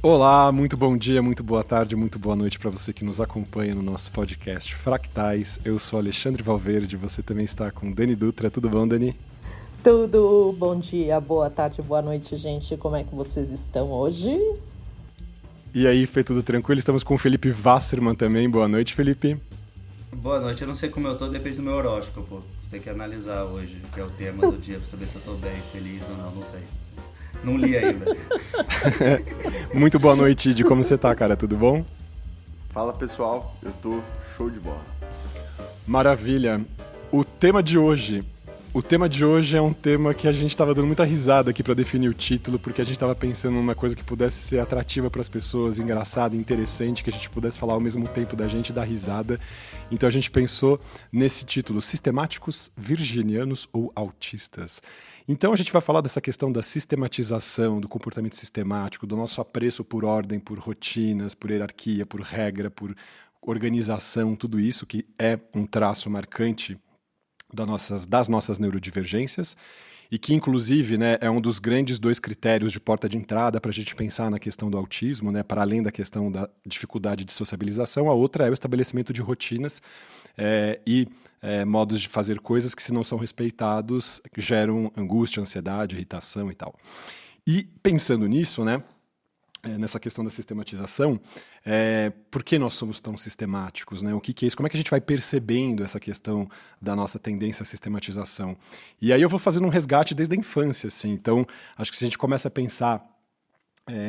Olá, muito bom dia, muito boa tarde, muito boa noite para você que nos acompanha no nosso podcast Fractais. Eu sou Alexandre Valverde, você também está com Dani Dutra. Tudo bom, Dani? Tudo bom dia, boa tarde, boa noite, gente. Como é que vocês estão hoje? E aí, foi tudo tranquilo? Estamos com o Felipe Wasserman também. Boa noite, Felipe. Boa noite, eu não sei como eu tô, depende do meu horóscopo. Tem que analisar hoje, que é o tema do dia, pra saber se eu tô bem, feliz ou não, não sei. Não li ainda. Muito boa noite, de como você tá, cara? Tudo bom? Fala pessoal, eu tô show de bola. Maravilha. O tema de hoje. O tema de hoje é um tema que a gente estava dando muita risada aqui para definir o título, porque a gente estava pensando numa coisa que pudesse ser atrativa para as pessoas, engraçada, interessante, que a gente pudesse falar ao mesmo tempo da gente e dar risada. Então a gente pensou nesse título: Sistemáticos, Virginianos ou Autistas? Então a gente vai falar dessa questão da sistematização, do comportamento sistemático, do nosso apreço por ordem, por rotinas, por hierarquia, por regra, por organização, tudo isso que é um traço marcante das nossas neurodivergências e que, inclusive, né, é um dos grandes dois critérios de porta de entrada para a gente pensar na questão do autismo, né, para além da questão da dificuldade de sociabilização. A outra é o estabelecimento de rotinas modos de fazer coisas que, se não são respeitados, geram angústia, ansiedade, irritação e tal. E pensando nisso, né, nessa questão da sistematização, por que nós somos tão sistemáticos, né? O que é isso? Como é que a gente vai percebendo essa questão da nossa tendência à sistematização? E aí eu vou fazendo um resgate desde a infância, assim. Então, acho que se a gente começa a pensar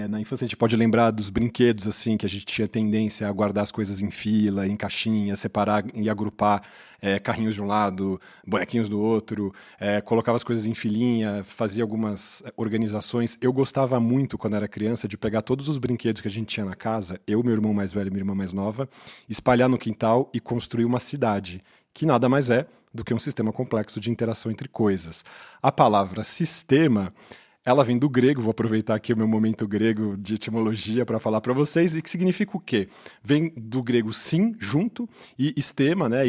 na infância, a gente pode lembrar dos brinquedos, assim, que a gente tinha tendência a guardar as coisas em fila, em caixinha, separar e agrupar carrinhos de um lado, bonequinhos do outro, colocava as coisas em filinha, fazia algumas organizações. Eu gostava muito, quando era criança, de pegar todos os brinquedos que a gente tinha na casa, eu, meu irmão mais velho e minha irmã mais nova, espalhar no quintal e construir uma cidade, que nada mais é do que um sistema complexo de interação entre coisas. A palavra sistema, ela vem do grego, vou aproveitar aqui o meu momento grego de etimologia para falar para vocês, e que significa o quê? Vem do grego sim, junto, e estema, né,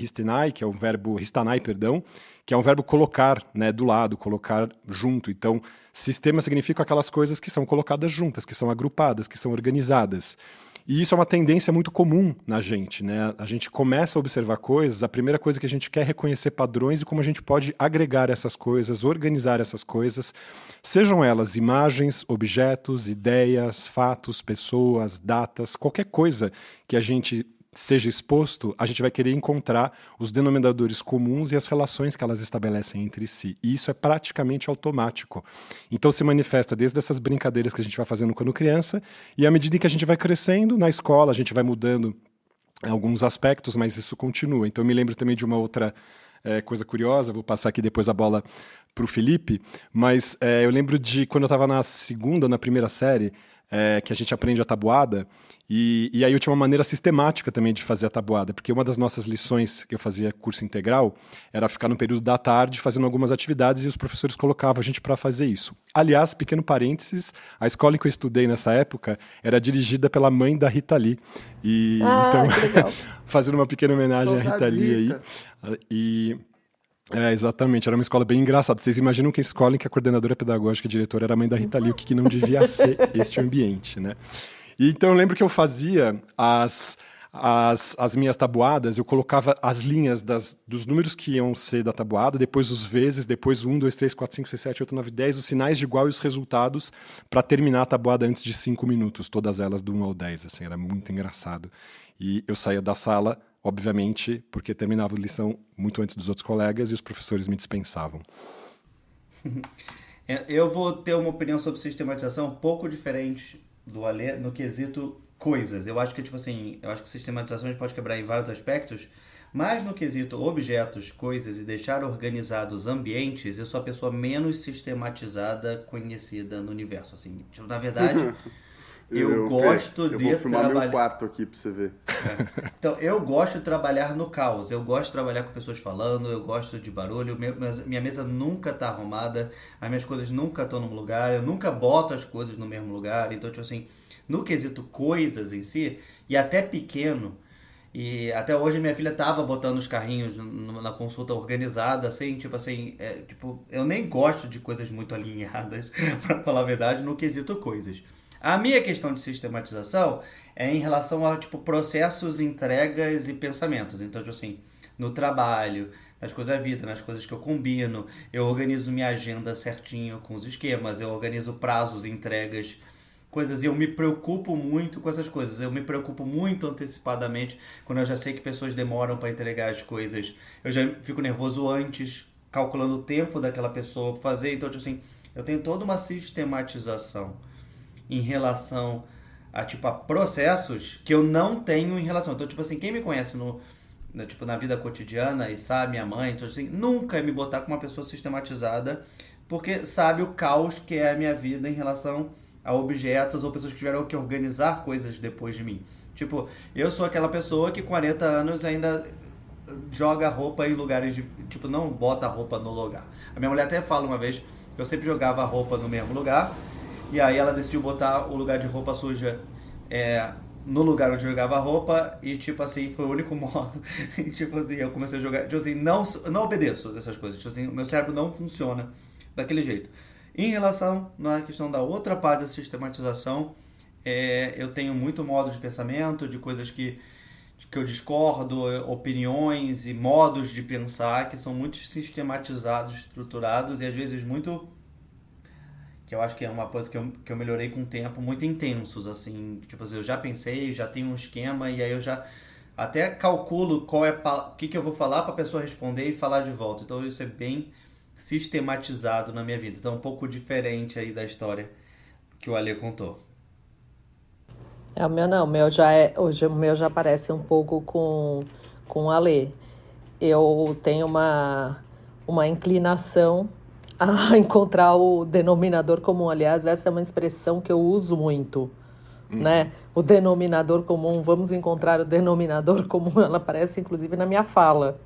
histenai, que é o verbo, histanai, perdão, que é um verbo colocar, né, do lado, colocar junto. Então, sistema significa aquelas coisas que são colocadas juntas, que são agrupadas, que são organizadas. E isso é uma tendência muito comum na gente, né? A gente começa a observar coisas, a primeira coisa que a gente quer é reconhecer padrões e como a gente pode agregar essas coisas, organizar essas coisas, sejam elas imagens, objetos, ideias, fatos, pessoas, datas, qualquer coisa que a gente seja exposto, a gente vai querer encontrar os denominadores comuns e as relações que elas estabelecem entre si. E isso é praticamente automático. Então se manifesta desde essas brincadeiras que a gente vai fazendo quando criança, e à medida que a gente vai crescendo, na escola a gente vai mudando alguns aspectos, mas isso continua. Então eu me lembro também de uma outra coisa curiosa, vou passar aqui depois a bola para o Felipe, mas eu lembro de quando eu estava na segunda ou na primeira série, que a gente aprende a tabuada, e aí eu tinha uma maneira sistemática também de fazer a tabuada, porque uma das nossas lições que eu fazia curso integral era ficar no período da tarde fazendo algumas atividades e os professores colocavam a gente para fazer isso. Aliás, pequeno parênteses, a escola em que eu estudei nessa época era dirigida pela mãe da Rita Lee, e então, Que legal. fazendo uma pequena homenagem à Rita Lee aí, e... exatamente, era uma escola bem engraçada. Vocês imaginam que a escola em que a coordenadora pedagógica e diretora era a mãe da Rita Lee, o que não devia ser este ambiente, né? E então eu lembro que eu fazia as minhas tabuadas, eu colocava as linhas dos números que iam ser da tabuada, depois os vezes, depois 1, 2, 3, 4, 5, 6, 7, 8, 9, 10, os sinais de igual e os resultados para terminar a tabuada antes de 5 minutos, todas elas do 1 ao 10, assim, era muito engraçado. E eu saía da sala, obviamente, porque terminava a lição muito antes dos outros colegas e os professores me dispensavam. Eu vou ter uma opinião sobre sistematização um pouco diferente do Alê no quesito coisas. Eu acho que, tipo assim, eu acho que sistematização a gente pode quebrar em vários aspectos, mas no quesito objetos, coisas e deixar organizados ambientes, eu sou a pessoa menos sistematizada conhecida no universo, assim. Tipo, na verdade, eu gosto eu de vou filmar meu trabalhar. quarto aqui pra você ver. Então, eu gosto de trabalhar no caos, eu gosto de trabalhar com pessoas falando, eu gosto de barulho, minha mesa nunca tá arrumada, as minhas coisas nunca estão no lugar, eu nunca boto as coisas no mesmo lugar, então, tipo assim, no quesito coisas em si, e até pequeno, e até hoje minha filha tava botando os carrinhos na consulta organizada, assim, tipo, eu nem gosto de coisas muito alinhadas, pra falar a verdade, no quesito coisas. A minha questão de sistematização é em relação a, tipo, processos, entregas e pensamentos. Então, tipo assim, no trabalho, nas coisas da vida, nas coisas que eu combino, eu organizo minha agenda certinho com os esquemas, eu organizo prazos, entregas, coisas, e eu me preocupo muito com essas coisas. Eu me preocupo muito antecipadamente quando eu já sei que pessoas demoram para entregar as coisas. Eu já fico nervoso antes, calculando o tempo daquela pessoa para fazer. Então, tipo assim, eu tenho toda uma sistematização em relação a, tipo, a processos que eu não tenho em relação. Então, tipo assim, quem me conhece tipo, na vida cotidiana e sabe, minha mãe, então, assim, nunca me botar com uma pessoa sistematizada, porque sabe o caos que é a minha vida em relação a objetos ou pessoas que tiveram que organizar coisas depois de mim. Tipo, eu sou aquela pessoa que com 40 anos ainda joga roupa em lugares de, tipo, não bota a roupa no lugar. A minha mulher até fala uma vez que eu sempre jogava a roupa no mesmo lugar, e aí ela decidiu botar o lugar de roupa suja no lugar onde eu jogava a roupa, e tipo assim, foi o único modo. E, tipo assim, eu comecei a jogar, tipo assim, não obedeço dessas coisas, tipo assim, o meu cérebro não funciona daquele jeito. Em relação na questão da outra parte da sistematização, eu tenho muito modo de pensamento, de coisas que eu discordo, opiniões e modos de pensar que são muito sistematizados, estruturados e às vezes muito, que eu acho que é uma coisa que eu melhorei com o tempo, muito intensos, assim, tipo assim, eu já pensei, já tenho um esquema e aí eu já até calculo o que eu vou falar para a pessoa responder e falar de volta. Então isso é bem sistematizado na minha vida. Então é um pouco diferente aí da história que o Ale contou. O meu não, hoje o meu já parece um pouco com o Alê. Eu tenho uma inclinação a encontrar o denominador comum. Aliás, essa é uma expressão que eu uso muito, né? O denominador comum, vamos encontrar o denominador comum, ela aparece inclusive na minha fala,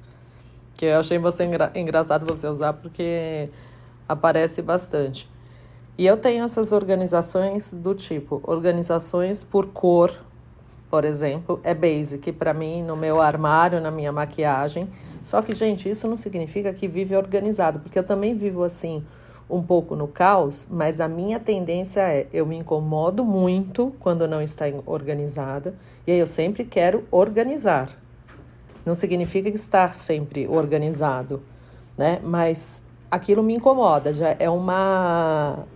que eu achei engraçado você usar porque aparece bastante. E eu tenho essas organizações do tipo, organizações por cor, por exemplo, é basic para mim, no meu armário, na minha maquiagem. Só que, gente, isso não significa que vive organizado, porque eu também vivo assim, um pouco no caos, mas a minha tendência eu me incomodo muito quando não está organizada, e aí eu sempre quero organizar. Não significa que está sempre organizado, né? Mas aquilo me incomoda, já é uma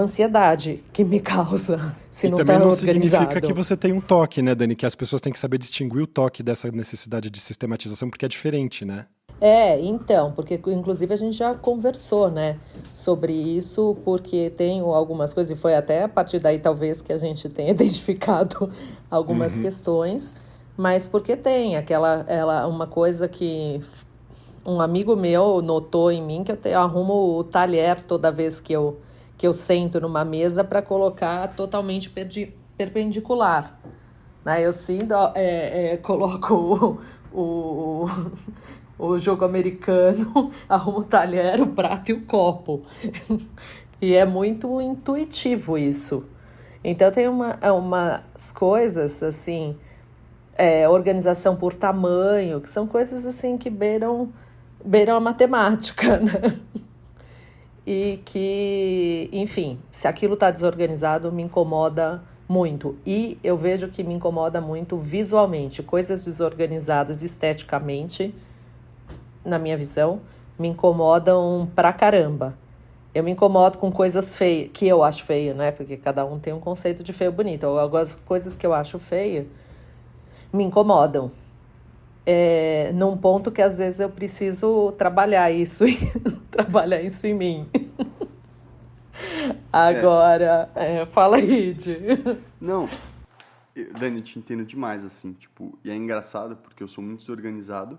ansiedade que me causa se E não também está não organizado. significa que você tem um toque, né, Dani? Que as pessoas têm que saber distinguir o toque dessa necessidade de sistematização, porque é diferente, né? Então, porque inclusive a gente já conversou, né, sobre isso, porque tenho algumas coisas, e foi até a partir daí talvez que a gente tenha identificado algumas questões, mas porque tem uma coisa que um amigo meu notou em mim, que eu arrumo o talher toda vez que eu sento numa mesa para colocar totalmente perpendicular, né? Eu sinto, coloco o, o jogo americano, arrumo o talher, o prato e o copo. E é muito intuitivo isso. Então tem umas coisas assim, organização por tamanho, que são coisas assim que beiram a matemática, né? E que, enfim, se aquilo está desorganizado, me incomoda muito. E eu vejo que me incomoda muito visualmente. Coisas desorganizadas esteticamente, na minha visão, me incomodam pra caramba. Eu me incomodo com coisas feias, que eu acho feio, né? Porque cada um tem um conceito de feio bonito. Algumas coisas que eu acho feia me incomodam. Num ponto que às vezes eu preciso trabalhar isso em mim. Agora, fala aí, Di. Não, Dani, te entendo demais, assim, tipo, e é engraçado porque eu sou muito desorganizado,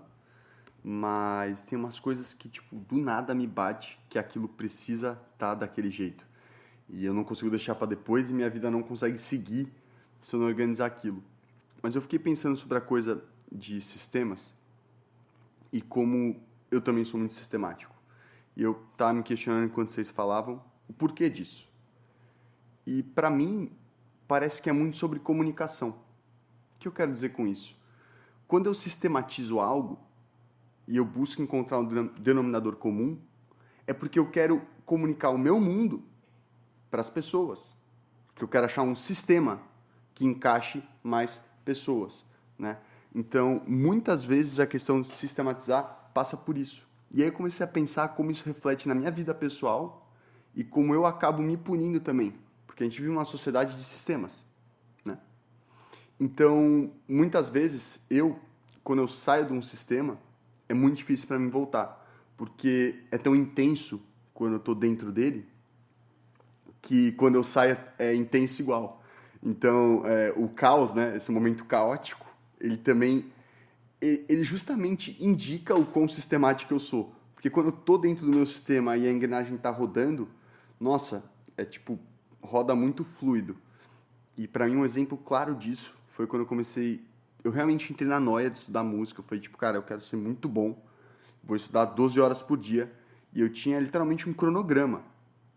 mas tem umas coisas que, tipo, do nada me bate que aquilo precisa estar daquele jeito. E eu não consigo deixar para depois e minha vida não consegue seguir se eu não organizar aquilo. Mas eu fiquei pensando sobre a coisa de sistemas e como eu também sou muito sistemático. E eu estava me questionando enquanto vocês falavam o porquê disso. E para mim parece que é muito sobre comunicação. O que eu quero dizer com isso? Quando eu sistematizo algo e eu busco encontrar um denominador comum, é porque eu quero comunicar o meu mundo para as pessoas. porque eu quero achar um sistema que encaixe mais pessoas, né? Então, muitas vezes a questão de sistematizar passa por isso. E aí eu comecei a pensar como isso reflete na minha vida pessoal e como eu acabo me punindo também, porque a gente vive uma sociedade de sistemas, né? Então, muitas vezes, quando eu saio de um sistema, é muito difícil para mim voltar, porque é tão intenso quando eu estou dentro dele, que quando eu saio é intenso igual. Então, o caos, né, esse momento caótico, ele justamente indica o quão sistemático eu sou. Porque quando eu estou dentro do meu sistema e a engrenagem está rodando, nossa, roda muito fluido. E para mim um exemplo claro disso foi quando eu realmente entrei na noia de estudar música. Eu falei, cara, eu quero ser muito bom, vou estudar 12 horas por dia. E eu tinha literalmente um cronograma,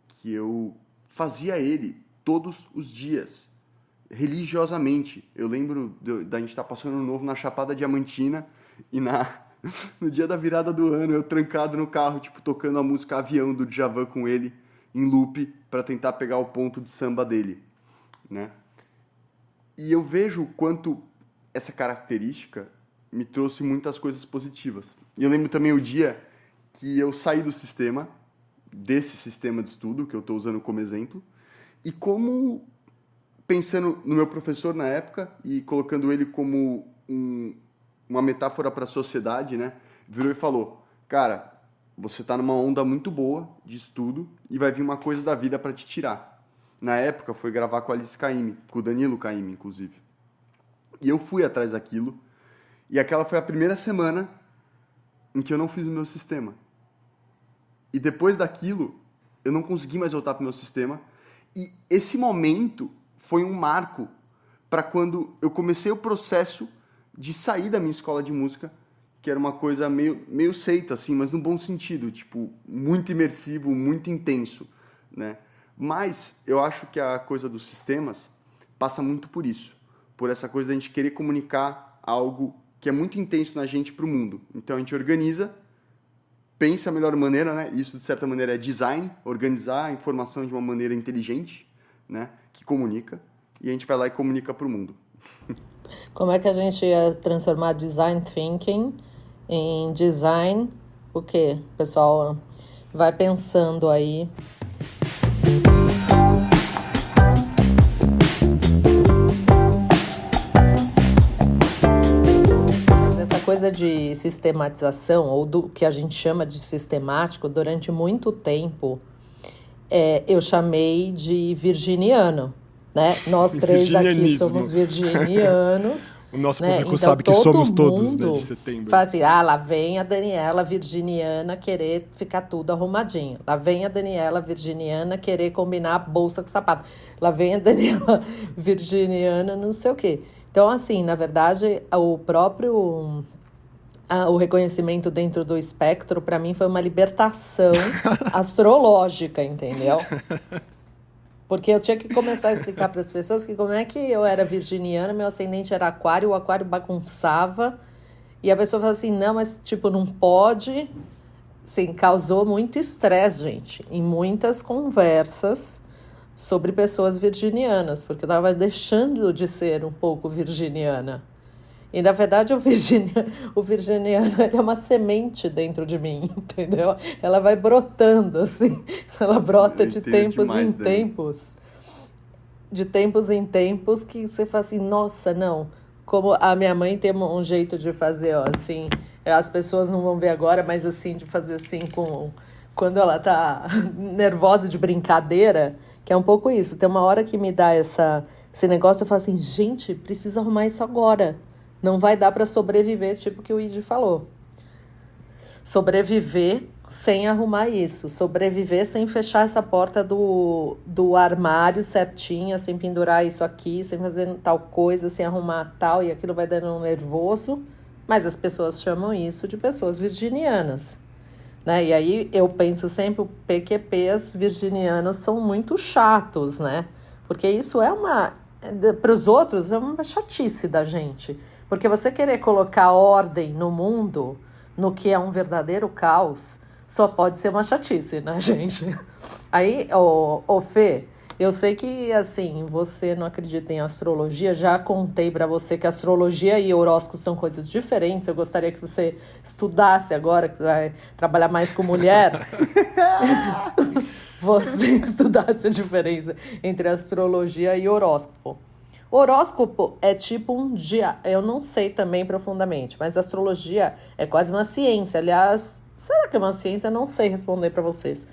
que eu fazia ele todos os dias, religiosamente. Eu lembro da gente estar passando ano novo na Chapada Diamantina e no dia da virada do ano, eu trancado no carro, tocando a música Avião do Djavan com ele, em loop, para tentar pegar o ponto de samba dele, né? E eu vejo o quanto essa característica me trouxe muitas coisas positivas. E eu lembro também o dia que eu saí do sistema, desse sistema de estudo, que eu estou usando como exemplo, e como, pensando no meu professor na época, e colocando ele como uma metáfora para a sociedade, né? Virou e falou, cara, você está numa onda muito boa de estudo e vai vir uma coisa da vida para te tirar. Na época, foi gravar com a Alice Caymmi, com o Danilo Caymmi, inclusive. E eu fui atrás daquilo, e aquela foi a primeira semana em que eu não fiz o meu sistema. E depois daquilo, eu não consegui mais voltar para o meu sistema, e esse momento foi um marco para quando eu comecei o processo de sair da minha escola de música, que era uma coisa meio seita, assim, mas no bom sentido, muito imersivo, muito intenso, né? Mas eu acho que a coisa dos sistemas passa muito por isso, por essa coisa da gente querer comunicar algo que é muito intenso na gente para o mundo. Então a gente organiza, pensa a melhor maneira, né? Isso de certa maneira é design, organizar a informação de uma maneira inteligente, né? Que comunica, e a gente vai lá e comunica para o mundo. Como é que a gente ia transformar design thinking em design o quê? O pessoal vai pensando aí. Essa coisa de sistematização, ou do que a gente chama de sistemático, durante muito tempo, eu chamei de virginiano. Né? Nós três aqui somos virginianos. O nosso né? público então, sabe que somos todos, né, de setembro. Fala assim, lá vem a Daniela virginiana querer ficar tudo arrumadinho. Lá vem a Daniela virginiana querer combinar a bolsa com o sapato. Lá vem a Daniela virginiana não sei o quê. Então, assim, na verdade, o reconhecimento dentro do espectro, para mim, foi uma libertação astrológica, entendeu? Porque eu tinha que começar a explicar para as pessoas que como é que eu era virginiana, meu ascendente era aquário, o aquário bagunçava. E a pessoa fala assim, não, mas não pode. Sim, causou muito estresse, gente, em muitas conversas sobre pessoas virginianas, porque eu estava deixando de ser um pouco virginiana. E, na verdade, o virginiano ele é uma semente dentro de mim, entendeu? Ela vai brotando, assim. Ela brota de tempos em tempos. De tempos em tempos que você fala assim, nossa, não. Como a minha mãe tem um jeito de fazer, ó, assim... As pessoas não vão ver agora, mas assim, de fazer assim quando ela tá nervosa de brincadeira, que é um pouco isso. Tem uma hora que me dá esse negócio, eu falo assim, gente, precisa arrumar isso agora. Não vai dar para sobreviver, tipo que o Ide falou. Sobreviver sem arrumar isso. Sobreviver sem fechar essa porta do armário certinha, sem pendurar isso aqui, sem fazer tal coisa, sem arrumar tal, e aquilo vai dando um nervoso. Mas as pessoas chamam isso de pessoas virginianas. Né? E aí eu penso sempre, PQPs virginianos são muito chatos, né? Porque isso para os outros, é uma chatice da gente. Porque você querer colocar ordem no mundo, no que é um verdadeiro caos, só pode ser uma chatice, né, gente? Aí, Fê, Eu sei que, assim, você não acredita em astrologia. Já contei pra você que astrologia e horóscopo são coisas diferentes. Eu gostaria que você estudasse agora, que você vai trabalhar mais com mulher. Você estudasse a diferença entre astrologia e horóscopo. Horóscopo é tipo um dia, eu não sei também profundamente, mas astrologia é quase uma ciência. Aliás, será que é uma ciência? Eu não sei responder para vocês.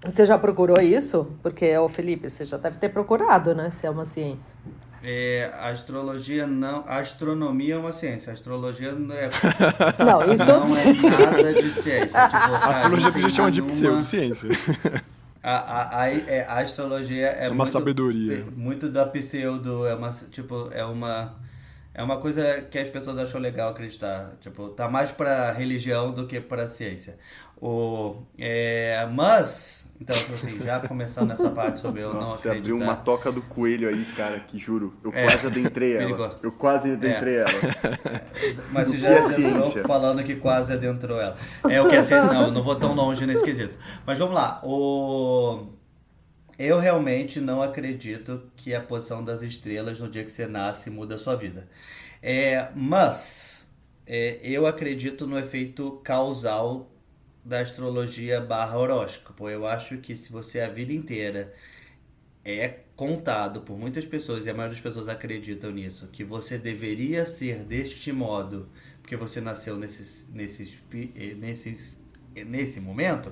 Você já procurou isso? Porque, ô Felipe, você já deve ter procurado, né? Se é uma ciência. A astrologia não. A astronomia é uma ciência. A astrologia não é, Não, isso eu não é sei. nada de ciência. Tipo, A astrologia a gente chama de nenhuma. pseudociência. A astrologia é É uma muito, sabedoria. muito da pseudo, é uma coisa que as pessoas acham legal acreditar. Tipo, tá mais pra religião do que pra ciência. Mas, então, assim, já começando essa parte sobre eu não Nossa, você abriu acreditar. uma toca do coelho aí, cara, que juro. Eu quase adentrei ela. perigoso. Eu quase adentrei ela. Mas você Do já que é adentrou ciência? falando que quase adentrou ela. É o que é ciência. Não, eu não vou tão longe nesse quesito. Mas vamos lá. Eu realmente não acredito que a posição das estrelas no dia que você nasce muda a sua vida. Mas eu acredito no efeito causal da astrologia barra horóscopo. Eu acho que se você a vida inteira é contado por muitas pessoas, e a maioria das pessoas acreditam nisso, que você deveria ser deste modo, porque você nasceu nesse momento,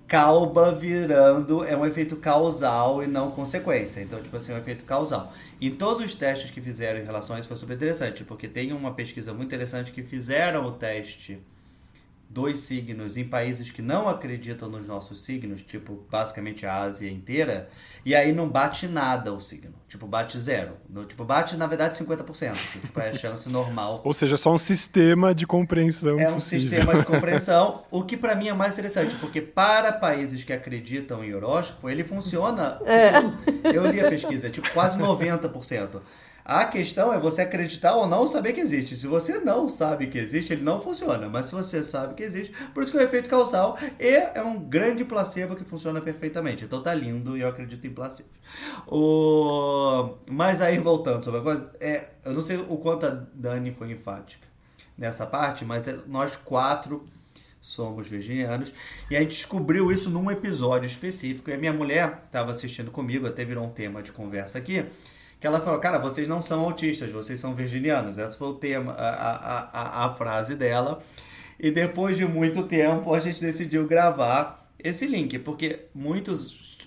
calba virando, é um efeito causal e não consequência. Então, tipo assim, é um efeito causal. Em todos os testes que fizeram em relação a isso foi super interessante, porque tem uma pesquisa muito interessante que fizeram o teste dos signos em países que não acreditam nos nossos signos, tipo, basicamente a Ásia inteira, e aí não bate nada o signo. Tipo, bate zero. Tipo, bate, na verdade, 50%. Que, tipo, é a chance normal. Ou seja, só um sistema de compreensão É um possível. sistema de compreensão, o que pra mim é mais interessante, porque para países que acreditam em horóscopo, ele funciona, tipo, eu li a pesquisa, tipo, quase 90%. A questão é você acreditar ou não saber que existe. Se você não sabe que existe, ele não funciona. Mas se você sabe que existe, por isso que é o efeito causal é um grande placebo que funciona perfeitamente. Então tá lindo e eu acredito em placebos. Mas aí, voltando sobre a coisa, eu não sei o quanto a Dani foi enfática nessa parte, mas nós 4 somos virginianos e a gente descobriu isso num episódio específico. E a minha mulher estava assistindo comigo, até virou um tema de conversa aqui, que ela falou, cara, vocês não são autistas, vocês são virginianos. Esse foi o tema, a frase dela. E depois de muito tempo, a gente decidiu gravar esse link, porque muitas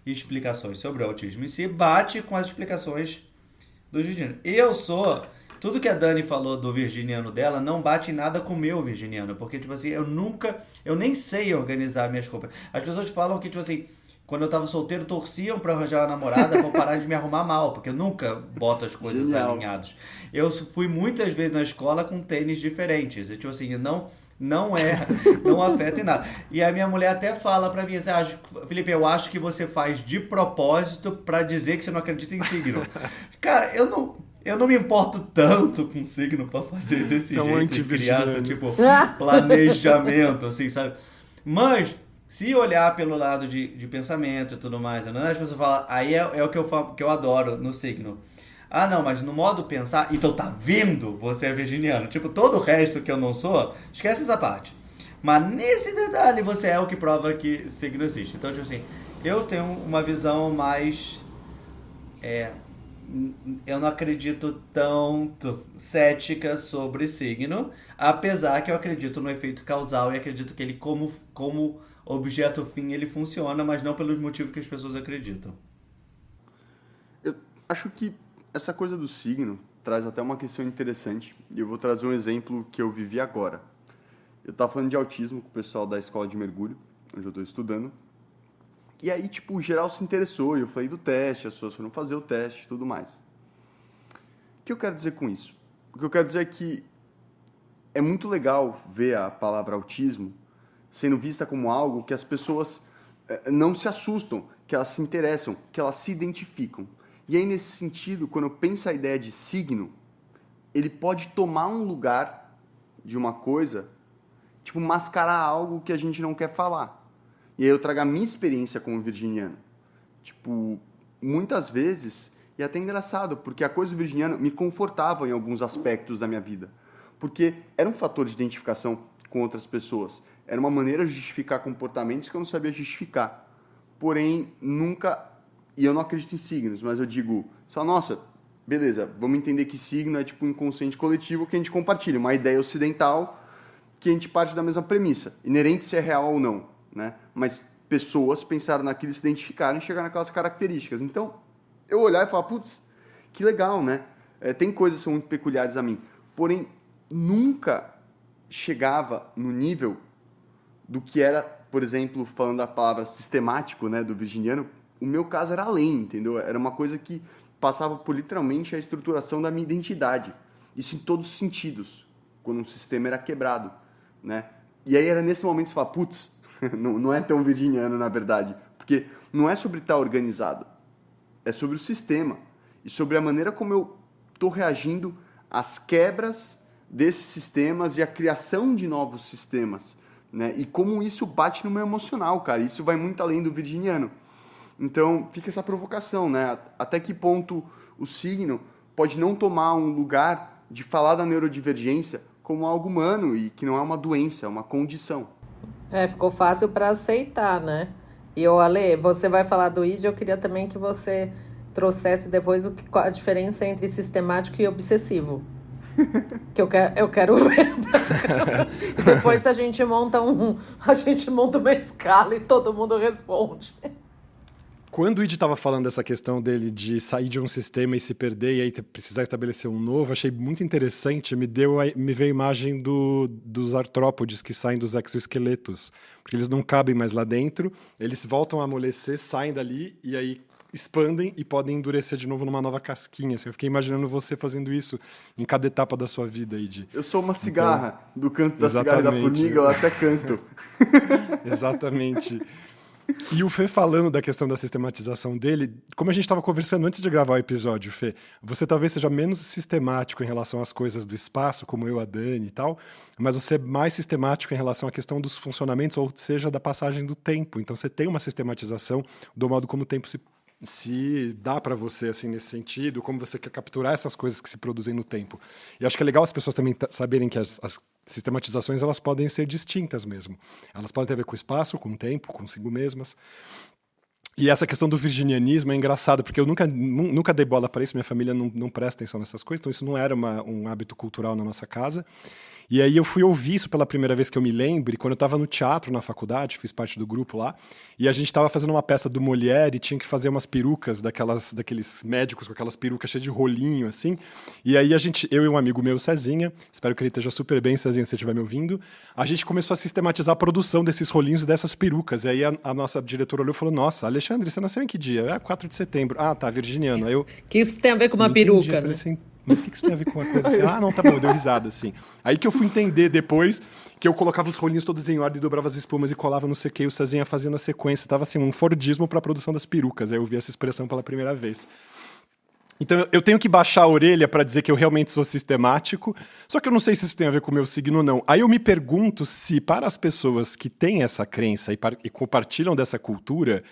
explicações sobre o autismo em si bate com as explicações dos virginianos. Tudo que a Dani falou do virginiano dela não bate em nada com o meu virginiano, porque, tipo assim, eu nem sei organizar minhas roupas. As pessoas falam que, tipo assim, quando eu tava solteiro, torciam pra arranjar uma namorada pra eu parar de me arrumar mal, porque eu nunca boto as coisas Genial. alinhadas. Eu fui muitas vezes na escola com tênis diferentes, e, tipo assim, não afeta em nada. E a minha mulher até fala pra mim, assim, Felipe, eu acho que você faz de propósito pra dizer que você não acredita em signo. Cara, eu não me importo tanto com signo pra fazer desse jeito de criança, tipo, planejamento, assim, sabe? Mas, se olhar pelo lado de pensamento e tudo mais, né? As pessoas falam, aí é o que eu adoro no signo. Ah, não, mas no modo pensar, então tá vendo? Você é virginiano. Tipo, todo o resto que eu não sou, esquece essa parte. Mas nesse detalhe, você é o que prova que signo existe. Então, tipo assim, eu tenho uma visão mais... eu não acredito tanto cética sobre signo, apesar que eu acredito no efeito causal e acredito que ele, como objeto fim, ele funciona, mas não pelos motivos que as pessoas acreditam. Eu acho que essa coisa do signo traz até uma questão interessante. E eu vou trazer um exemplo que eu vivi agora. Eu estava falando de autismo com o pessoal da escola de mergulho, onde eu estou estudando. E aí, tipo, o geral se interessou. E eu falei do teste, as pessoas foram fazer o teste e tudo mais. O que eu quero dizer com isso? O que eu quero dizer é que é muito legal ver a palavra autismo sendo vista como algo que as pessoas não se assustam, que elas se interessam, que elas se identificam. E aí, nesse sentido, quando eu penso a ideia de signo, ele pode tomar um lugar de uma coisa, tipo, mascarar algo que a gente não quer falar. E aí eu trago a minha experiência como virginiano. Tipo, muitas vezes, e é até engraçado, porque a coisa do virginiano me confortava em alguns aspectos da minha vida. Porque era um fator de identificação com outras pessoas. Era uma maneira de justificar comportamentos que eu não sabia justificar. Porém, nunca... E eu não acredito em signos, mas eu digo... Só, nossa, beleza, vamos entender que signo é tipo um inconsciente coletivo que a gente compartilha. Uma ideia ocidental que a gente parte da mesma premissa. Inerente se é real ou não, né? Mas pessoas pensaram naquilo, se identificaram e chegaram naquelas características. Então, eu olhar e falar, putz, que legal, né? Tem coisas que são muito peculiares a mim. Porém, nunca chegava no nível do que era, por exemplo, falando da palavra sistemático, né, do virginiano, o meu caso era além, entendeu? Era uma coisa que passava por literalmente a estruturação da minha identidade. Isso em todos os sentidos, quando um sistema era quebrado, né? E aí era nesse momento que você fala, putz, não é tão virginiano, na verdade. Porque não é sobre estar organizado, é sobre o sistema e sobre a maneira como eu estou reagindo às quebras desses sistemas e a criação de novos sistemas, né? E como isso bate no meu emocional, cara. Isso vai muito além do virginiano. Então, fica essa provocação, né? Até que ponto o signo pode não tomar um lugar de falar da neurodivergência como algo humano e que não é uma doença, é uma condição. Ficou fácil para aceitar, né? E, Ale, você vai falar do ID, eu queria também que você trouxesse depois a diferença entre sistemático e obsessivo. Que eu quero ver. E depois a gente monta uma escala e todo mundo responde. Quando o Id estava falando dessa questão dele de sair de um sistema e se perder e aí precisar estabelecer um novo, achei muito interessante. Me veio a imagem dos artrópodes que saem dos exoesqueletos, porque eles não cabem mais lá dentro, eles voltam a amolecer, saem dali e aí expandem e podem endurecer de novo numa nova casquinha. Assim, eu fiquei imaginando você fazendo isso em cada etapa da sua vida, Id. Eu sou uma cigarra, então, do canto da cigarra e da formiga, eu até canto. Exatamente. E o Fê falando da questão da sistematização dele, como a gente estava conversando antes de gravar o episódio, Fê, você talvez seja menos sistemático em relação às coisas do espaço, como eu, a Dani e tal, mas você é mais sistemático em relação à questão dos funcionamentos, ou seja, da passagem do tempo. Então você tem uma sistematização do modo como o tempo se dá para você, assim, nesse sentido, como você quer capturar essas coisas que se produzem no tempo. E acho que é legal as pessoas também saberem que as sistematizações, elas podem ser distintas mesmo. Elas podem ter a ver com o espaço, com o tempo, consigo mesmas. E essa questão do virginianismo é engraçado, porque eu nunca dei bola para isso, minha família não presta atenção nessas coisas, então isso não era um hábito cultural na nossa casa. E aí eu fui ouvir isso pela primeira vez que eu me lembre, quando eu estava no teatro na faculdade, fiz parte do grupo lá, e a gente estava fazendo uma peça do Molière e tinha que fazer umas perucas daqueles médicos com aquelas perucas cheias de rolinho, assim. E aí eu e um amigo meu, Cezinha, espero que ele esteja super bem, Cezinha, se você estiver me ouvindo, a gente começou a sistematizar a produção desses rolinhos e dessas perucas. E aí a nossa diretora olhou e falou, nossa, Alexandre, você nasceu em que dia? 4 de setembro. Ah, tá, virginiano. Aí que isso tem a ver com uma peruca, né? Eu falei assim, mas o que isso tem a ver com uma coisa assim? Ah, não, tá bom, deu risada, assim. Aí que eu fui entender depois que eu colocava os rolinhos todos em ordem, dobrava as espumas e colava não sei o que, e o Cezinha fazia na sequência. Tava assim, um Fordismo pra produção das perucas. Aí eu vi essa expressão pela primeira vez. Então eu tenho que baixar a orelha pra dizer que eu realmente sou sistemático, só que eu não sei se isso tem a ver com o meu signo ou não. Aí eu me pergunto se para as pessoas que têm essa crença e compartilham dessa cultura,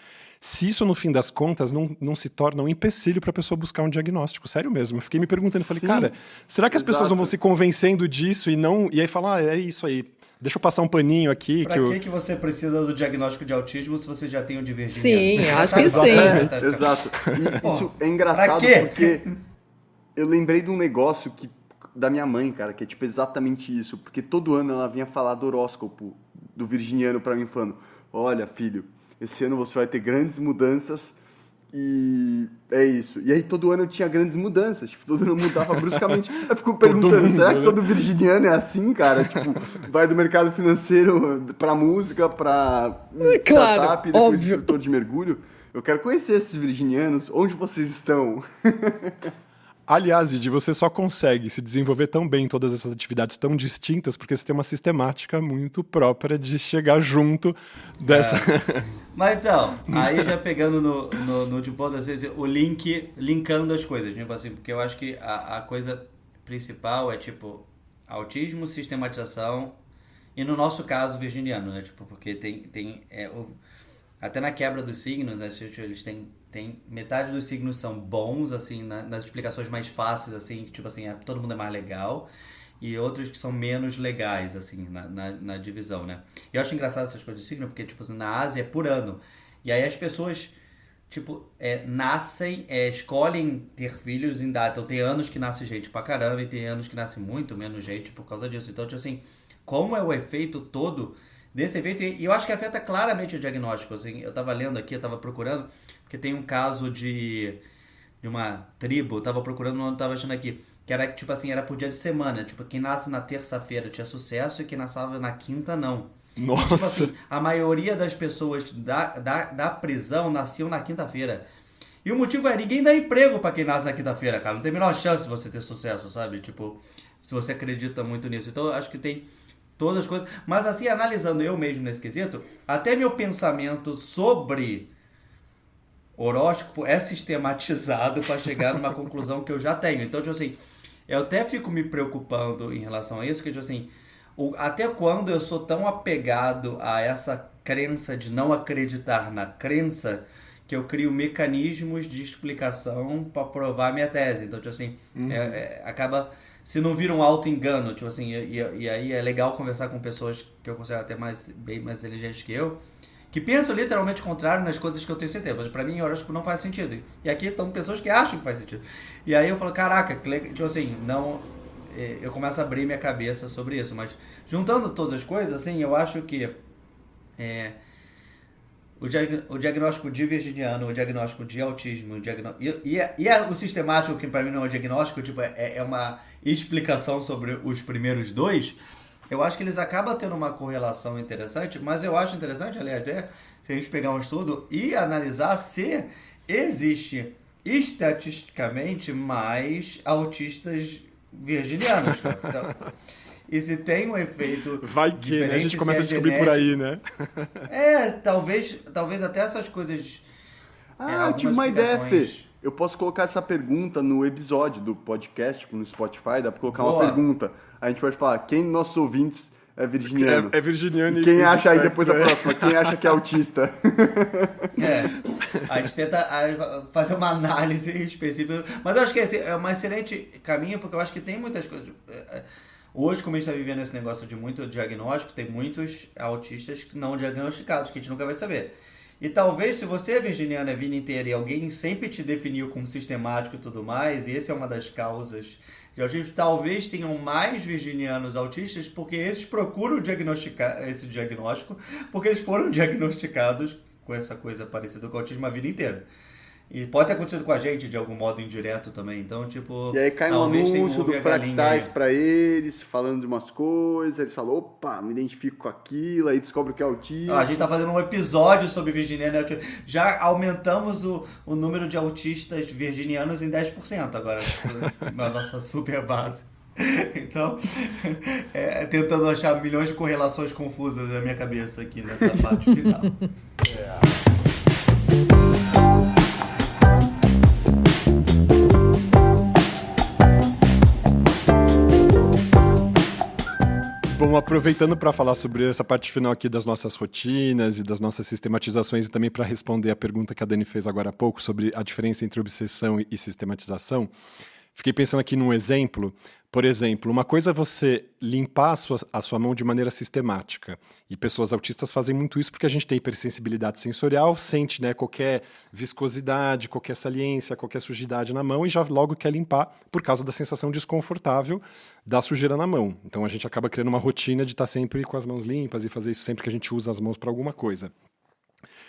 se isso, no fim das contas, não se torna um empecilho para a pessoa buscar um diagnóstico. Sério mesmo. Eu fiquei me perguntando, falei, cara, será que as pessoas não vão se convencendo disso e aí falar, é isso aí, deixa eu passar um paninho aqui. Pra que você precisa do diagnóstico de autismo se você já tem o de virginiano? Sim, acho que sim. Exato. E isso é engraçado porque eu lembrei de um negócio da minha mãe, cara, que é tipo exatamente isso. Porque todo ano ela vinha falar do horóscopo do virginiano pra mim, falando, olha, filho, esse ano você vai ter grandes mudanças e é isso. E aí todo ano eu tinha grandes mudanças, tipo, todo ano mudava bruscamente. Eu fico perguntando, será que todo virginiano é assim, cara? Tipo, vai do mercado financeiro pra música, pra startup, depois óbvio. instrutor de mergulho. Eu quero conhecer esses virginianos, onde vocês estão? Aliás, Id, você só consegue se desenvolver tão bem em todas essas atividades tão distintas porque você tem uma sistemática muito própria de chegar junto dessa... Mas então, aí já pegando no de ponto, às vezes, o linkando as coisas, tipo assim, porque eu acho que a coisa principal é tipo autismo, sistematização E no nosso caso, virginiano, né? Tipo, porque até na quebra dos signos, né, eles têm metade dos signos são bons, assim, nas explicações mais fáceis, assim, que, tipo assim, todo mundo é mais legal, e outros que são menos legais, assim, na divisão, né? E eu acho engraçado essas coisas de signo, porque, tipo assim, na Ásia é por ano. E aí as pessoas, tipo, nascem, escolhem ter filhos em data. Então tem anos que nasce gente pra caramba, e tem anos que nasce muito menos gente por causa disso. Então, tipo assim, como é o efeito todo desse efeito, e eu acho que afeta claramente o diagnóstico. Assim, eu tava lendo aqui, eu tava procurando, porque tem um caso de uma tribo, eu tava procurando, não tava achando aqui, que era tipo assim, era por dia de semana, tipo, quem nasce na terça-feira tinha sucesso e quem nascava na quinta não. E tipo Nossa. assim, a maioria das pessoas da prisão nasciam na quinta-feira. E o motivo é, ninguém dá emprego pra quem nasce na quinta-feira, cara. Não tem a menor chance de você ter sucesso, sabe? Tipo, se você acredita muito nisso. Então, eu acho que tem todas as coisas. Mas assim, analisando eu mesmo nesse quesito, até meu pensamento sobre horóscopo é sistematizado para chegar numa conclusão que eu já tenho. Então, tipo assim, eu até fico me preocupando em relação a isso, que, tipo assim, até quando eu sou tão apegado a essa crença de não acreditar na crença, que eu crio mecanismos de explicação para provar minha tese. Então, tipo assim, acaba, se não vira um auto-engano, tipo assim, e aí é legal conversar com pessoas que eu considero até bem mais inteligentes que eu, que pensam literalmente o contrário nas coisas que eu tenho certeza. Mas pra mim, o horóscopo não faz sentido. E aqui estão pessoas que acham que faz sentido. E aí eu falo, caraca, tipo assim, não... Eu começo a abrir minha cabeça sobre isso. Mas juntando todas as coisas, assim, eu acho que o diagnóstico de virginiano, o diagnóstico de autismo, o sistemático, que pra mim não é um diagnóstico, tipo, é uma explicação sobre os primeiros dois. Eu acho que eles acabam tendo uma correlação interessante, mas eu acho interessante, aliás, até se a gente pegar um estudo e analisar se existe estatisticamente mais autistas virginianos, cara. Então, e se tem um efeito Vai que, né? A gente diferente, começa a se é descobrir por aí, né? talvez até essas coisas, Tive algumas uma ideia, Fê. explicações. Eu posso colocar essa pergunta no episódio do podcast, tipo, no Spotify, dá pra colocar uma Boa. pergunta. A gente pode falar, quem dos nossos ouvintes é virginiano? É virginiano E quem e acha, aí espectro, depois a próxima, quem acha que é autista? A gente tenta fazer uma análise específica, mas eu acho que é um excelente caminho, porque eu acho que tem muitas coisas. Hoje, como a gente está vivendo esse negócio de muito diagnóstico, tem muitos autistas não diagnosticados, que a gente nunca vai saber. E talvez, se você é virginiano a vida inteira e alguém sempre te definiu como sistemático e tudo mais, e essa é uma das causas de autismo, talvez tenham mais virginianos autistas porque esses procuram diagnosticar esse diagnóstico, porque eles foram diagnosticados com essa coisa parecida com o autismo a vida inteira. E pode ter acontecido com a gente de algum modo indireto também. Então, tipo, E aí cai um talvez tenha anúncio ovo do e a galinha Fractais aí. pra eles, falando de umas coisas, eles falam, opa, me identifico com aquilo, aí descobre que é autista. A gente tá fazendo um episódio sobre virginiano. Já aumentamos o número de autistas virginianos em 10% agora, na nossa super base. Então, tentando achar milhões de correlações confusas na minha cabeça aqui nessa parte final. Bom, aproveitando para falar sobre essa parte final aqui das nossas rotinas e das nossas sistematizações e também para responder a pergunta que a Dani fez agora há pouco sobre a diferença entre obsessão e sistematização, fiquei pensando aqui num exemplo. Por exemplo, uma coisa é você limpar a sua mão de maneira sistemática. E pessoas autistas fazem muito isso porque a gente tem hipersensibilidade sensorial, sente, né, qualquer viscosidade, qualquer saliência, qualquer sujidade na mão e já logo quer limpar por causa da sensação desconfortável da sujeira na mão. Então a gente acaba criando uma rotina de estar sempre com as mãos limpas e fazer isso sempre que a gente usa as mãos para alguma coisa.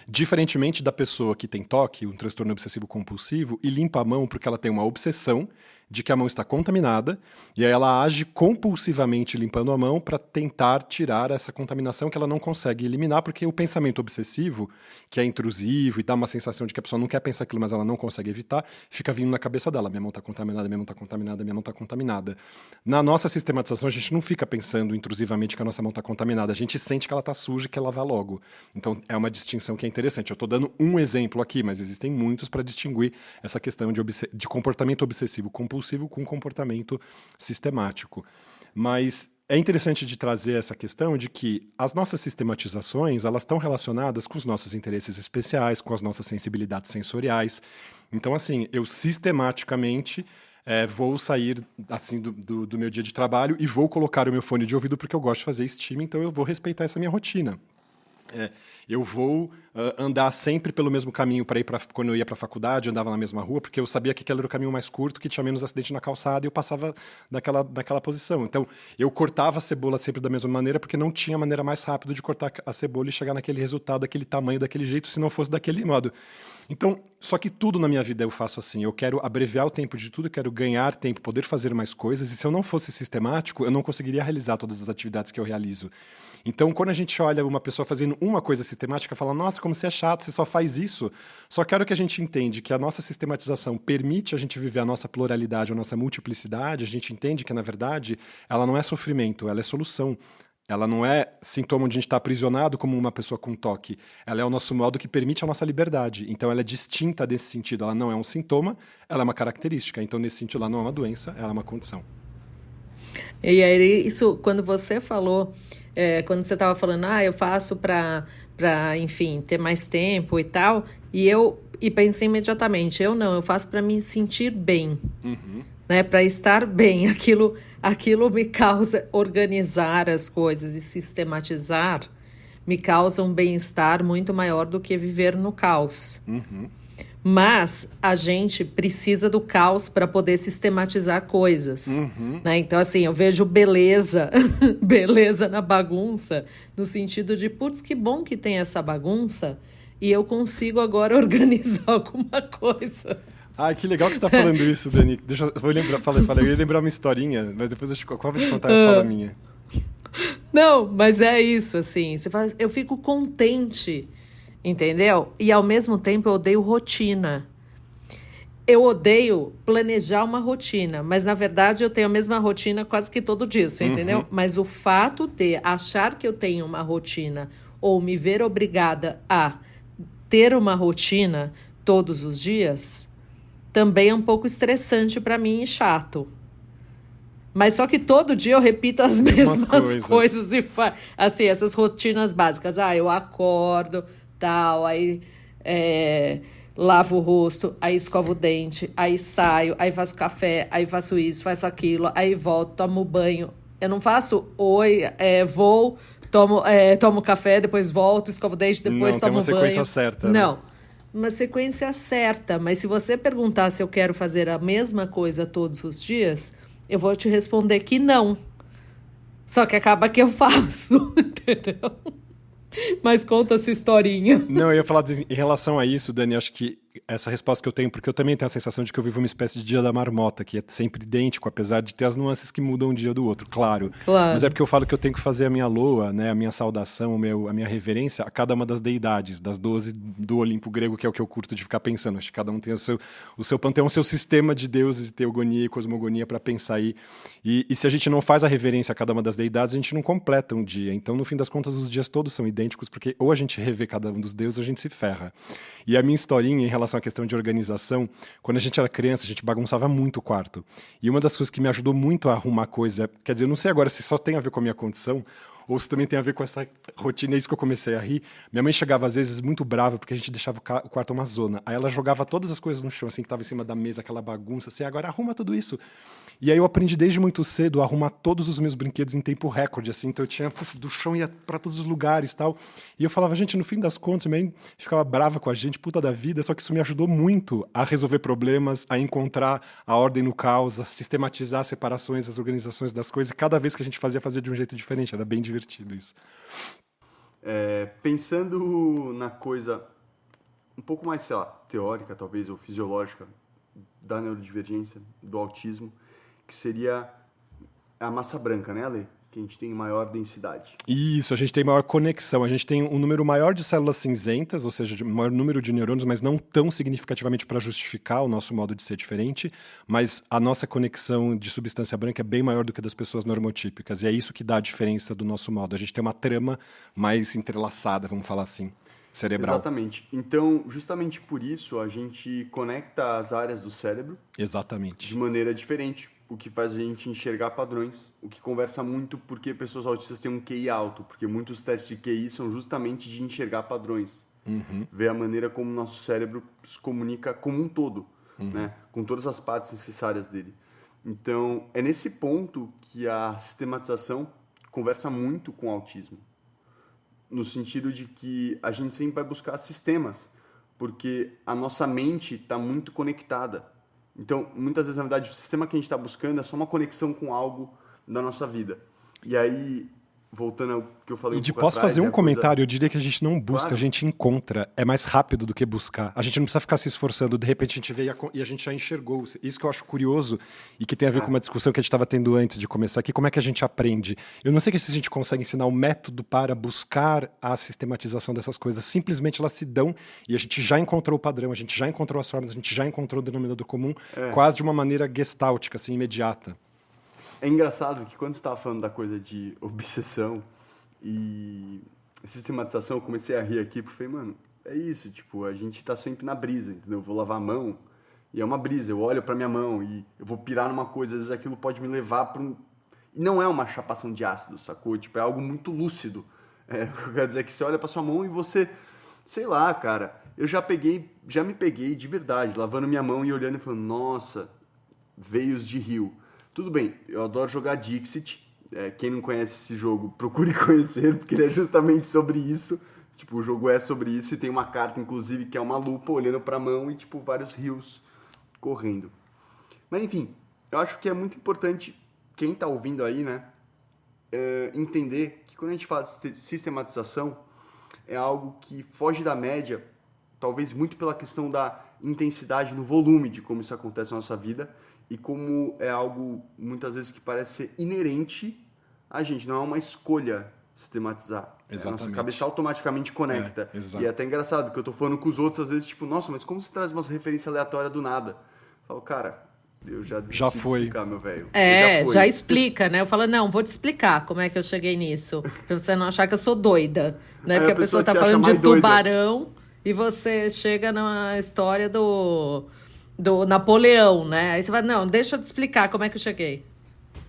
Diferentemente da pessoa que tem TOC, um transtorno obsessivo compulsivo, e limpa a mão porque ela tem uma obsessão de que a mão está contaminada, e aí ela age compulsivamente limpando a mão para tentar tirar essa contaminação que ela não consegue eliminar, porque o pensamento obsessivo, que é intrusivo e dá uma sensação de que a pessoa não quer pensar aquilo, mas ela não consegue evitar, fica vindo na cabeça dela, minha mão está contaminada, minha mão está contaminada, minha mão está contaminada. Na nossa sistematização, a gente não fica pensando intrusivamente que a nossa mão está contaminada, a gente sente que ela está suja e quer lavar logo. Então é uma distinção que é interessante. Eu estou dando um exemplo aqui, mas existem muitos para distinguir essa questão de comportamento obsessivo compulsivo com comportamento sistemático. Mas é interessante de trazer essa questão de que as nossas sistematizações, elas estão relacionadas com os nossos interesses especiais, com as nossas sensibilidades sensoriais. Então, assim, eu sistematicamente vou sair assim do meu dia de trabalho e vou colocar o meu fone de ouvido porque eu gosto de fazer streaming, então eu vou respeitar essa minha rotina. Eu vou andar sempre pelo mesmo caminho para ir quando eu ia para a faculdade, eu andava na mesma rua, porque eu sabia que aquele era o caminho mais curto, que tinha menos acidente na calçada, e eu passava naquela posição. Então, eu cortava a cebola sempre da mesma maneira, porque não tinha maneira mais rápida de cortar a cebola e chegar naquele resultado, daquele tamanho, daquele jeito, se não fosse daquele modo. Então, só que tudo na minha vida eu faço assim. Eu quero abreviar o tempo de tudo, eu quero ganhar tempo, poder fazer mais coisas, e se eu não fosse sistemático, eu não conseguiria realizar todas as atividades que eu realizo. Então, quando a gente olha uma pessoa fazendo uma coisa sistemática, fala, nossa, como você é chato, você só faz isso. Só que a hora que a gente entende que a nossa sistematização permite a gente viver a nossa pluralidade, a nossa multiplicidade, a gente entende que, na verdade, ela não é sofrimento, ela é solução. Ela não é sintoma onde a gente está aprisionado como uma pessoa com toque. Ela é o nosso modo que permite a nossa liberdade. Então, ela é distinta desse sentido. Ela não é um sintoma, ela é uma característica. Então, nesse sentido, ela não é uma doença, ela é uma condição. E aí, isso, quando você falou, quando você estava falando, eu faço para, enfim, ter mais tempo e tal, e pensei imediatamente, eu faço para me sentir bem. Uhum. Né, para estar bem, aquilo me causa organizar as coisas e sistematizar, me causa um bem-estar muito maior do que viver no caos. Uhum. Mas a gente precisa do caos para poder sistematizar coisas. Uhum. Né? Então, assim, eu vejo beleza, beleza na bagunça, no sentido de, putz, que bom que tem essa bagunça e eu consigo agora organizar alguma coisa. Que legal que você está falando isso, Dani. Deixa eu vou lembrar, eu ia lembrar uma historinha, mas depois eu vou te contar e eu falo a minha. Não, mas é isso, assim, eu fico contente, entendeu? E ao mesmo tempo eu odeio rotina. Eu odeio planejar uma rotina, mas na verdade eu tenho a mesma rotina quase que todo dia, você entendeu? Mas o fato de achar que eu tenho uma rotina ou me ver obrigada a ter uma rotina todos os dias também é um pouco estressante para mim e chato. Mas só que todo dia eu repito as mesmas coisas e assim, essas rotinas básicas. Eu acordo, tal, aí lavo o rosto, aí escovo o dente, aí saio, aí faço café, aí faço isso, faço aquilo, aí volto, tomo banho. Eu não faço vou, tomo café, depois volto, escovo o dente, depois tomo banho. Não, tem uma sequência certa. Não. Né? Uma sequência certa, mas se você perguntar se eu quero fazer a mesma coisa todos os dias, eu vou te responder que não. Só que acaba que eu faço, entendeu? Mas conta a sua historinha. Não, eu ia falar em relação a isso, Dani, acho que essa resposta que eu tenho, porque eu também tenho a sensação de que eu vivo uma espécie de dia da marmota, que é sempre idêntico, apesar de ter as nuances que mudam um dia do outro, claro. Mas é porque eu falo que eu tenho que fazer a minha loa, né, a minha saudação, a minha reverência a cada uma das deidades, das 12 do Olimpo grego, que é o que eu curto de ficar pensando. Acho que cada um tem o seu panteão, o seu sistema de deuses, de teogonia e cosmogonia para pensar aí. E se a gente não faz a reverência a cada uma das deidades, a gente não completa um dia. Então, no fim das contas, os dias todos são idênticos, porque ou a gente revê cada um dos deuses, ou a gente se ferra. E a minha historinha em relação à questão de organização, quando a gente era criança, a gente bagunçava muito o quarto. E uma das coisas que me ajudou muito a arrumar coisa, quer dizer, eu não sei agora se só tem a ver com a minha condição, ou se também tem a ver com essa rotina, é isso que eu comecei a rir. Minha mãe chegava às vezes muito brava, porque a gente deixava o quarto uma zona. Aí ela jogava todas as coisas no chão, assim, que estava em cima da mesa, aquela bagunça, assim, agora arruma tudo isso. E aí eu aprendi desde muito cedo a arrumar todos os meus brinquedos em tempo recorde, assim, então eu tinha do chão ia para todos os lugares e tal. E eu falava, gente, no fim das contas, minha mãe ficava brava com a gente, puta da vida, só que isso me ajudou muito a resolver problemas, a encontrar a ordem no caos, a sistematizar as separações, as organizações das coisas, e cada vez que a gente fazia de um jeito diferente, era bem divertido isso. Pensando na coisa um pouco mais, sei lá, teórica, talvez, ou fisiológica da neurodivergência, do autismo, que seria a massa branca, né, Ale? Que a gente tem maior densidade. Isso, a gente tem maior conexão, a gente tem um número maior de células cinzentas, ou seja, maior número de neurônios, mas não tão significativamente para justificar o nosso modo de ser diferente, mas a nossa conexão de substância branca é bem maior do que a das pessoas normotípicas, e é isso que dá a diferença do nosso modo. A gente tem uma trama mais entrelaçada, vamos falar assim, cerebral. Exatamente. Então, justamente por isso, a gente conecta as áreas do cérebro Exatamente. de maneira diferente. o que faz a gente enxergar padrões, o que conversa muito porque pessoas autistas têm um QI alto, porque muitos testes de QI são justamente de enxergar padrões, ver a maneira como o nosso cérebro se comunica como um todo, né? Com todas as partes necessárias dele. Então, é nesse ponto que a sistematização conversa muito com o autismo, no sentido de que a gente sempre vai buscar sistemas, porque a nossa mente está muito conectada. Então, muitas vezes, na verdade, o sistema que a gente está buscando é só uma conexão com algo da nossa vida. E aí, voltando ao que eu falei Posso fazer um comentário? Eu diria que a gente não busca, Claro. a gente encontra. É mais rápido do que buscar. A gente não precisa ficar se esforçando. De repente, a gente vê e a gente já enxergou. Isso que eu acho curioso e que tem a ver com uma discussão que a gente estava tendo antes de começar aqui. Como é que a gente aprende? Eu não sei se a gente consegue ensinar um método para buscar a sistematização dessas coisas. Simplesmente elas se dão e a gente já encontrou o padrão, a gente já encontrou as formas, a gente já encontrou o denominador comum, quase de uma maneira gestáltica, assim, imediata. É engraçado que quando você estava falando da coisa de obsessão e sistematização, eu comecei a rir aqui, porque falei, mano, é isso, tipo, a gente tá sempre na brisa, entendeu? Eu vou lavar a mão e é uma brisa, eu olho pra minha mão e eu vou pirar numa coisa, às vezes aquilo pode me levar pra um... E não é uma chapação de ácido, sacou? Tipo, é algo muito lúcido. O que eu quero dizer é que você olha pra sua mão e você, sei lá, cara, eu já me peguei de verdade, lavando minha mão e olhando e falando, nossa, veios de rio. Tudo bem, eu adoro jogar Dixit. Quem não conhece esse jogo, procure conhecer, porque ele é justamente sobre isso. Tipo, o jogo é sobre isso e tem uma carta, inclusive, que é uma lupa olhando pra mão e, tipo, vários rios correndo. Mas, enfim, eu acho que é muito importante quem tá ouvindo aí, né, entender que quando a gente fala de sistematização, é algo que foge da média, talvez muito pela questão da intensidade no volume de como isso acontece na nossa vida, e como é algo, muitas vezes, que parece ser inerente a gente, não é uma escolha sistematizar. Exatamente. A nossa cabeça automaticamente conecta. Exato. E é até engraçado, que eu tô falando com os outros, às vezes, tipo, nossa, mas como você traz umas referências aleatórias do nada? Eu falo, cara, eu já desisti de foi. explicar, meu velho. Já explica, né? Eu falo, não, vou te explicar como é que eu cheguei nisso, pra você não achar que eu sou doida, né? Porque a pessoa tá te acha falando de mais doida. tubarão e você chega na história do Napoleão, né? Aí você fala, não, deixa eu te explicar como é que eu cheguei.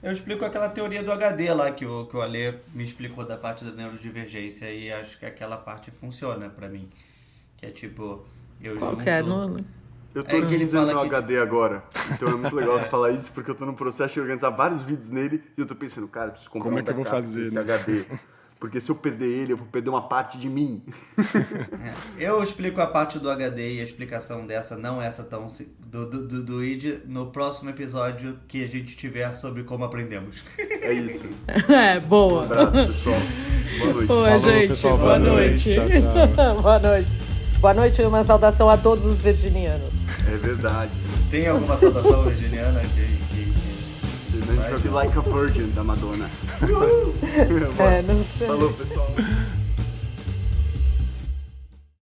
Eu explico aquela teoria do HD lá que o Ale me explicou da parte da neurodivergência e acho que aquela parte funciona pra mim. Que é tipo, eu Qual junto... que é? Eu tô É que ele organizando fala meu que- HD agora. Então é muito legal você falar isso, porque eu tô no processo de organizar vários vídeos nele e eu tô pensando, cara, eu preciso comprar Como um é que eu vou backup fazer, desse né? HD. Porque se eu perder ele, eu vou perder uma parte de mim. Eu explico a parte do HD e a explicação dessa, não essa tão... do ID, no próximo episódio que a gente tiver sobre como aprendemos. É isso. É, Um boa. abraço, pessoal. Boa noite. Oi, Falou, gente. pessoal, boa boa noite. noite. Tchau, tchau. Boa noite. Boa noite e uma saudação a todos os virginianos. É verdade. Tem alguma saudação virginiana que A gente vai ouvir Like a Virgin da Madonna. É, não sei. Falou, pessoal.